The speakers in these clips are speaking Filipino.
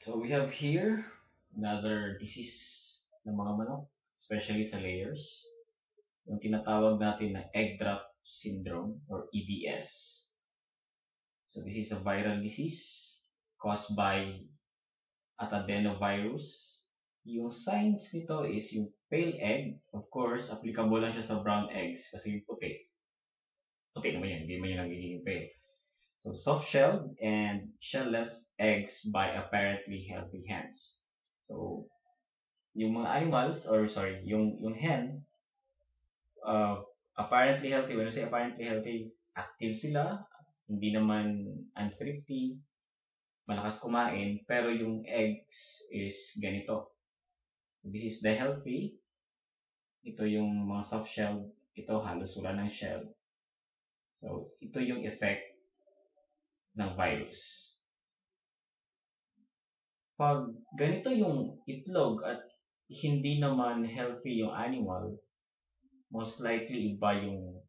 So we have here another disease ng mga manok, especially sa layers, yung tinatawag natin na egg drop syndrome or EDS. So this is a viral disease caused by adenovirus. Yung signs nito is yung pale egg. Of course, applicable lang siya sa brown eggs kasi yung puti. Puti naman yan, hindi man yan nagiging pale. So soft-shelled and shellless eggs by apparently healthy hens. So yung mga animals, or sorry, yung hen, apparently healthy. When I say apparently healthy, active sila, hindi naman unthrifty, malakas kumain, pero yung eggs is ganito. This is the healthy. Ito yung mga soft-shelled. Ito halos wala ng shell. So, ito yung effect ng virus. Pag ganito yung itlog at hindi naman healthy yung animal, most likely iba yung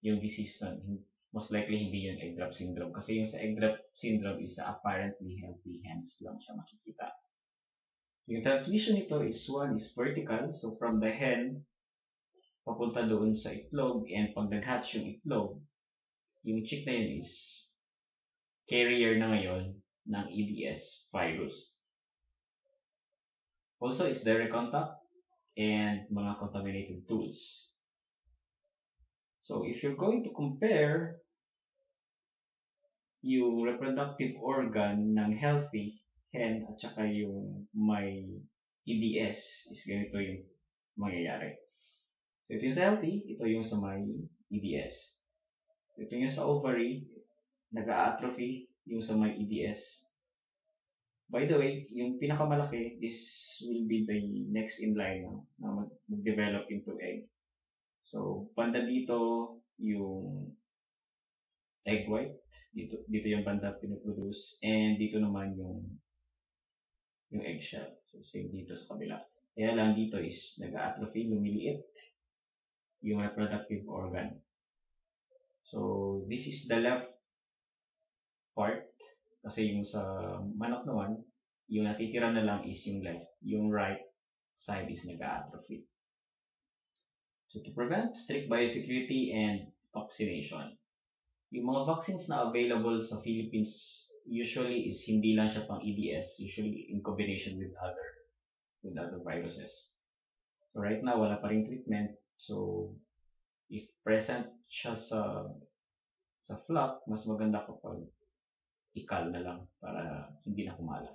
disease nun. Most likely hindi yung egg drop syndrome. Kasi yung sa egg drop syndrome is apparently healthy hens lang siya makikita. Yung transmission nito is one is vertical. So from the hen, papunta doon sa itlog, and pag nag-hatch yung itlog, yung chick na yun is carrier na ngayon ng EDS virus. Also is direct contact and mga contaminated tools. So if you're going to compare yung reproductive organ ng healthy hen at saka yung may EDS, is ganito yung mangyayari. So ito yung sa healthy, ito yung sa may EDS. So ito yung sa ovary, nag-a-atrophy yung sa may EDS. By the way, yung pinakamalaki, this will be the next in line na mag-develop into egg. So, banda dito yung egg white, dito yung banda pinoproduce, and dito naman yung eggshell. So, same dito sa kabila. Kaya lang dito is nag-a-atrophy, lumiliit yung reproductive organ. So, this is the left part. Kasi yung sa manok naman, yung natitira na lang is yung left. Yung right side is nag-a-atrophy. So, to prevent, strict biosecurity and vaccination. Yung mga vaccines na available sa Philippines usually is hindi lang siya pang EDS, usually in combination with other viruses. So, right now, wala pa rin treatment. So, if present siya sa flock, mas maganda kapag ikal na lang para hindi na kumalat.